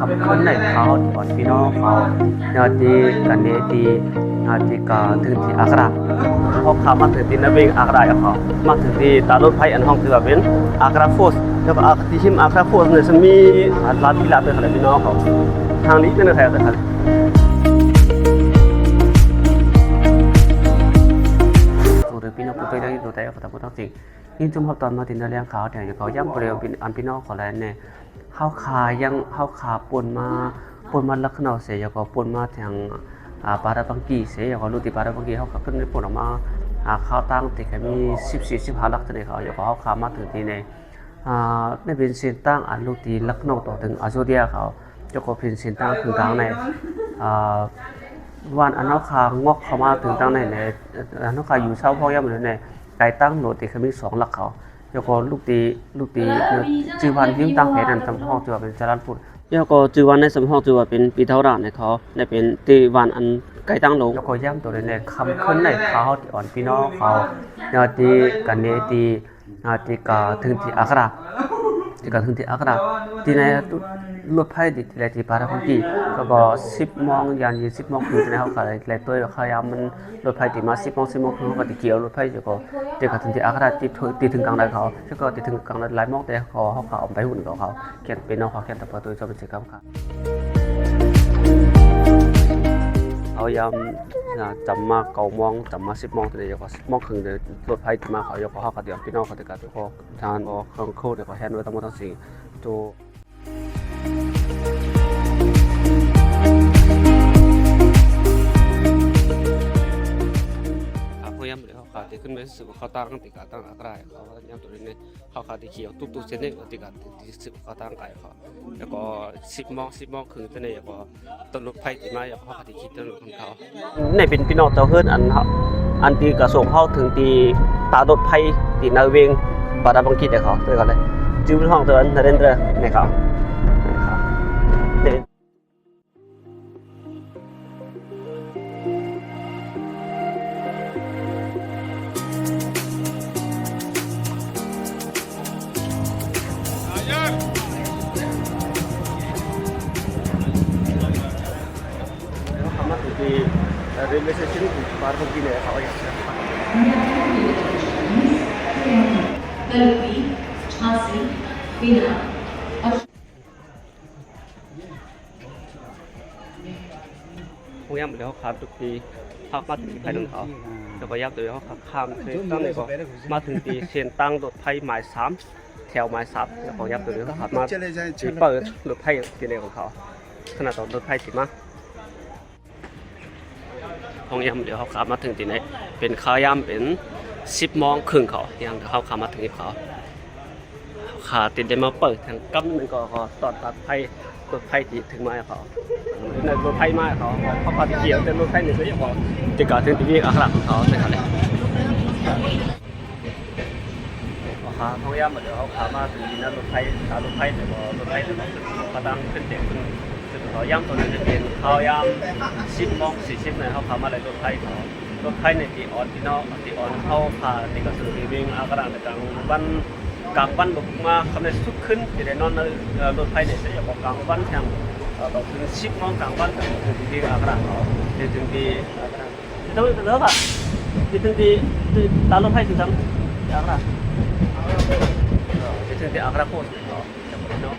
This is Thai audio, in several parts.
ขับขึ้นในเขาตอนพี่น้องเขาเนาะที่กันเนที่ที่กาถึงที่อักราเขาขับมาถึงที่นเวงอักราเขามาถึงที่ตารถไฟอันห้องที่ว่าเป็นอักราโฟสแล้วก็ที่ชิมอักราโฟสเนี่ยจะมีลานกีฬาเป็นอะไรพี่น้องเขาทางนี้เป็นอะไรกันครับตัวเด็กพี่น้องผู้ตัวได้ตัวแต่เขาทำผู้ต้องจริงยิ่งจุ่มเขาตอนมาถึงเรื่องเขาเนี่ยเขาย่ำเร็วอันพี่น้องเขาแล้วเนี่ยเขาขายังเขาขาปนมาลักษณะเสียก็ปนมาทางปาราบังกีเสียก็รู้ที่ปาราบังกีเขาขึ้นในปนออกมาเขาตั้งติดแค่มี14-15 ลักษณะเขาอย่างเขาขามาถึงที่ในเป็นเส้นตั้งอันรู้ที่ลักษณะต่อถึงอาโซเดียเขาจะก็เป็นเส้นตั้งถึงกลางในวันอันนั้นขางอกเข้ามาถึงตั้งในอันนั้นขาอยู่เช้าพ่อย่ำเลยเนี่ยไก่ตั้งโหนดติดแค่มี2 หลักเขาแล้วก็ลูกตีจือวันยิ่งตั้งแผนนั้นสำห้องจือว่าเป็นจรัญพุทธแล้วก็จือวันในสำห้องจือว่าเป็นปีเท่าไรในเขาในเป็นตีวันอันไก่ตั้งลงแล้วก็ย่ำตัวในคำขึ้นในเขาที่อ่อนพี่น้องเขาเนาะที่กันเนที่กาถึงที่อักราที่กาถึงที่อักราที่ในรถไฟที่ปาราบังกีก็10 โมงยัน10 โมงคือในเขาขายเลยตัวขายมันรถไฟที่มา10 โมงคือเขาก็ติเกี่ยวรถไฟจะก็ถึงที่อักราที่ถึงกลางใดเขาแล้วก็ถึงกลางใดหลายโมงแต่เขาเอาไปหุ่นของเขาเขียนเป็นน้องเขาเขียนแต่ประตูจะเป็นสีขาวค่ะเอายามจำมา9 โมงจำมา10 โมงแต่เดี๋ยวก็10 โมงครึ่งเดี๋ยวรถไฟที่มาเขาเดี๋ยวเขาก็เดี๋ยวพี่น้องเขาจะกัดเขาทานออกเครื่องโคเดี๋ยวเขาแฮนด์ไว้ทั้งหมดทั้งสิ่งตัวย่ำเลยเขาขาดที่ขึ้นไปสืบเขาตั้งติดการตั้งอักราเขาย่ำตัวนี้เขาขาดที่เขียวตุ๊เส้นนี้ติดการที่สืบเขาตั้งไก่เขาแล้วก็10 โมงคือตัวนี้แล้วก็ต้นรถไฟที่มาแล้วเขาขาดที่ขีดต้นรถของเขาในเป็นพี่น้องเจ้าเฮิร์นอันที่กระทรวงเขาถึงที่ตารถไฟที่นาเวงปาราบังกีแต่เขาด้วยกันเลยจื้อห้องตัวนั้นนเรนเดอร์ในเขาरेलवे स्टेशन पार होगी नहीं हवाई अड्डा गलती झांसी बिनाพวกย่ำไปแล้วเขาทุกทีเขามาถึงไฟตรงเขาแต่พอยับตัวเขาข้ามคือตั้งเลยก็มาถึงตีเชียนตั้งรถไฟหมาย3แถวหมาย3แล้วพอยับตัวเขาขับมาจีเปิดรถไฟที่ในของเขาขนาดตอนรถไฟจีมาห้องย่ำเดี๋ยวเขาขับมาถึงที่ไหนเป็นข้าวย่ำเป็น10 โมงครึ่งเขายังเขาขับมาถึงที่เขาขาติดได้มาเปิดทางกั้มมันก็ตอดตัดไฟรถไฟที่ถึงมาเขาในรถไฟมาเขาพาที่เขียวแต่รถไฟเนี่ยเขาจะบอกติดกับถึงที่วิ่งอักขระของเขาใช่ไหมห้องย่ำเดี๋ยวเขาขับมาถึงที่นั่นรถไฟตารถไฟแต่ว่ารถไฟเนี่ยเขาตั้งขึ้นเด็กขึ้นเขาย่ำตัวนั้นจะเป็นเขาย่ำ10 โมง 40เนี่ยเขาขับมาเลยรถไฟเขารถไฟในที่อ่อนที่นอกที่อ่อนเขาพาที่กระสือที่วิ่งอากาศในกลางวันบุกมาคำในสุดขึ้นที่ได้นอนในรถไฟเนี่ยจะอยู่กลางวันแทงต่อถึง10 โมงกลางวันถึงที่อากาศเขาถึงที่อากาศที่ต้องเลิกอ่ะถึงที่ตารถไฟถึงที่อากาศถึงที่อากาศโคตรเขาจะบอกเนาะ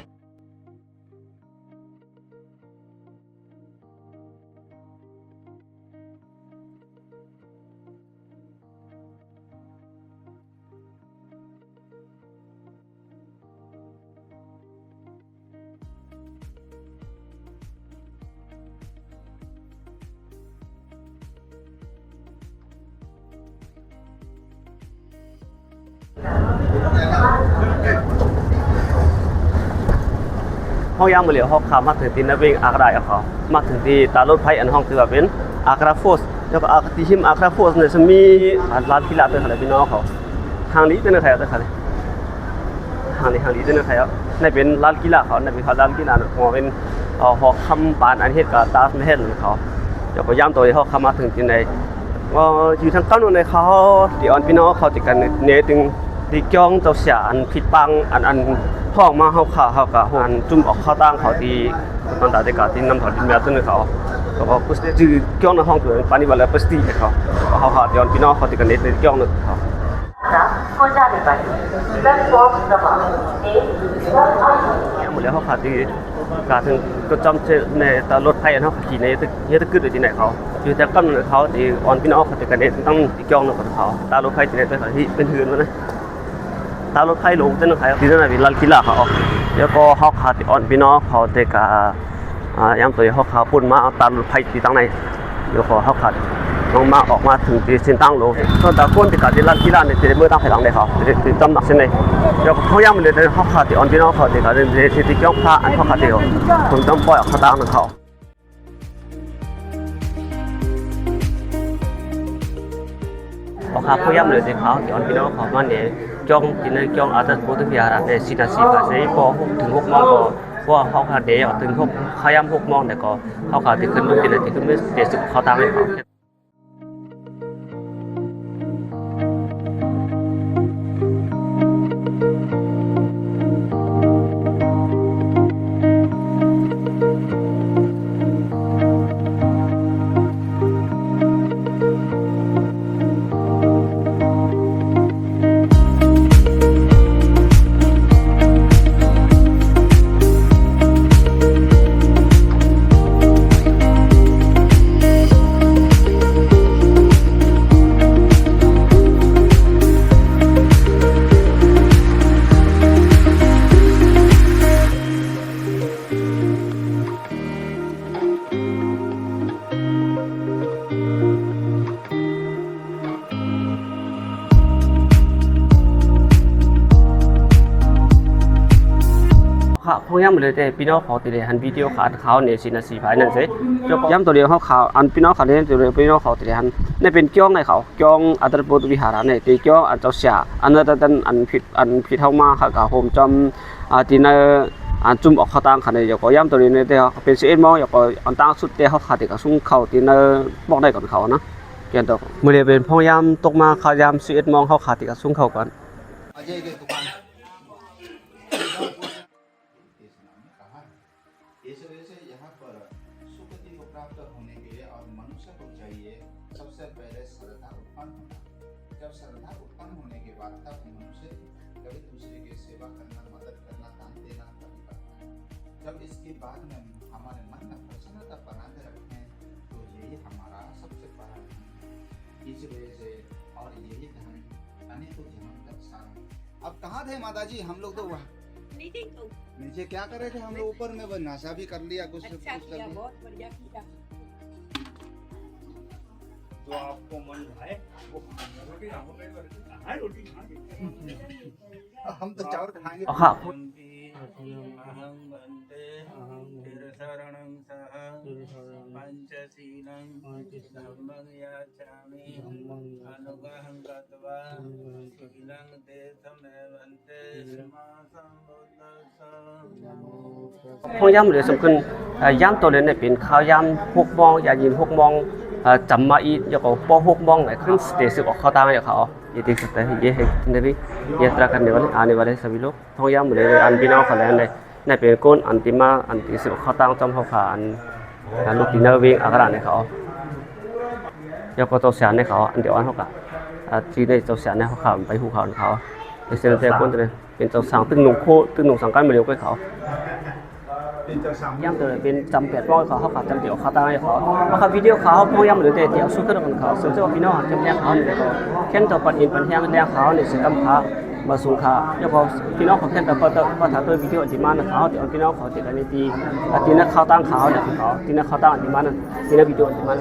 ห้องย่ำมาเหลียวเขาขับมาถึงที่นเวงอักราเขามาถึงที่ตารถไฟอันห้องที่ว่าเป็นอักราโฟสแล้วก็ที่ชิมอักราโฟสเนี่ยจะมีลานกีฬาเป็นอะไรพี่น้องเขาทางนี้เป็นอะไรแต่อะไรทางนี้เป็นอะไรในเป็นลานกีฬาเขาในเป็นลานกีฬาหัวเป็นหอคำปานอันเฮ็ดกับตาสเฮ็ดเขาเดี๋ยวพยายามตัวเขาขับมาถึงที่ไหนอยู่ทางกั้นในเขาที่อ่อนพี่น้องเขาติดกันเนตึง ที่จ้องเจ้าเสียอันผิดปังอันพ้องมาเฮาก็อันจุ่มออกเข้าตั้งเขาที่ตอนตาได้กะที่นำเขาดินแม่ต้นเขาก็พุสจื้อจ้องในห้องตัวปานนี้ว่าแล้วพุสติเขาเขาเดี๋ยวพี่น้องเขาที่กันเน็ตในจ้องนึงเขาเนี่ยหมดแล้วเขาขาดที่กาถึงก็จำในตารถไฟอันเฮาขี่ในเฮ็ดกึดที่ไหนเขาอยู่แต่กำเนิดเขาที่ออนพี่น้องเขาที่กันเน็ตต้องที่จ้องนึงเขาตารถไฟที่ไหนตัวที่เป็นหื่นมันนะตารถไฟลงจังได๋ที่นั่นน่ะเป็นลานกีฬาเขาแล้วก็เฮาขาดที่ออนพี่น้องเขาแต่กะยามตัวเฮาขาปุ่นมาเอาตารถไฟที่ตั้งในเดี๋ยวขอเฮาขาดลงมาออกมาถึงที่เส้นตั้งโลก็ตะโกนที่กะที่ลานกีฬานี่ที่เมื่อตั้งภายหลังได้เขาที่จำหนักเส้นในเดี๋ยวเขาย่ำเลยเฮาขาดที่ออนพี่น้องเขาที่กะที่จ้องพระอันเฮาขาดเดียวผมต้องปล่อยเขาตั้งนึงเขาเขาพยายามเลยที่เขาที่ออนพี่น้องเขามาเนี่ยจ้องที่นั่นจ้องอาจจะโพธิพิหารในสินาสีภาษีพอถึง6 โมงก็ว่าเขาขาดเดียวถึง6เขาย่ำ6 โมงแต่ก็เขาขาดที่ขึ้นรถที่นั่นที่ขึ้นไม่เดี๋ยวเขาตามให้เขาพยายามเลยแต่พี่น้องเขาติดหันวิดีโอขาดเขาเนี่ยสินาสีภายนั่นสิย้ำตัวเดียวเขาข่าวอันพี่น้องเขาเนี่ยตัวเดียวพี่น้องเขาติดหันนี่เป็นจ้องในเขาจ้องอัตตโพธิวิหารเนี่ยตีจ้องอันเจ้าเสียอันนั้นอันผิดเข้ามาค่ะกับโฮมจำที่นั่นอันจุ่มออกเข้าตั้งค่ะเนี่ยก็ย้ำตัวนี้เนี่ยแต่เป็น11 โมงก็อันตั้งสุดแต่เขาขาดติดกับซุ้มเขาที่นั่นบอกได้ก่อนเขานะเกี่ยนตัวเมื่อเรียนเป็นพยายามตกมาเขาย้ำ11 โมงเขาขาดติดกับซุ้มเขาก่อนइस वजह से यहाँ पर सुगति को प्राप्त होने के लिए और मनुष्य को चाहिए सबसे पहले श्रद्धा उत्पन्न होना जब श्रद्धा उत्पन्न होने के बाद तब मनुष्य कभी दूसरे की सेवा करना मदद करना दान देना कभी करता है जब इसके बाद में हमारे मन में प्रसन्नता बना के रखें तो यही हमारा सबसे बड़ा धन है इस वजह से और यही धन अनेक जीवन तक सारा अब कहाँ थे माता जी हम लोग तो नीचे क्या कर रहे थे हम लोग ऊपर में नशा भी कर लिया कुछ अच्छा कुछ किया, बहुत बढ़िया किया। जो आपको मन भाए वो रोटी हम तो चावल खाएंगे अहं वन्दे शरणं सह पंचशीलं धम्मं याचामि अनुग्रहं कृत्वा शीलं देशमेवन्ते समासंबुद्धस्स พยายามเลยสำคัญย่ำตัวเลยเนี่ยเป็นข้าวย่ำ6 โมงอย่ายิน6 โมงจำมาอีกแล้วก็พอ6 โมงเนี่ยขึ้นสเตจออกเข้าตามให้เขาये देख सकते हैं ये है नबी यात्रा करने वाले आने वाले सभी लोगพยายามเลยอันพี่น้องเขาแล้วเนี่ยเป็นก้นอันติมาอันที่สิเข้าตั้งจำเขาขาอันลูกที่เนวิ่งอากาศเนี่ยเขาแล้วก็เจ้าเสียเนี่ยเขาอันเดียวอันเขากะที่ได้เจ้าเสียเนี่ยเขาขาไปหูเขาเขาในเส้นเส้นก้นตัวนี้เป็นเจ้าสังตึงหนุ่มโคตึงหนุ่มสังกัดมาเร็วกว่าเขาย่ำตัวเป็นจำ8 โมงเขาขาดจำเดียวเขาตั้งให้เขาเพราะวิดีโอเขาพยายามเลยแต่เดี๋ยวสู้กันกับเขาซึ่งเจ้าพี่น้องจำแนกเขาเนี่ยก็แค่ตัวปันอินปันแห้งแรงเขาเนี่ยสิกำพามาสูงค่าแล้วพอพี่น้องเขาแค่ตัวก็ถ่ายตัววิดีโอที่มานะเขาเดี๋ยวพี่น้องเขาติดอันนี้ที่นักเขาตั้งเขาเนี่ยเขาที่นักเขาตั้งที่มานะที่นักวิดีโอที่มา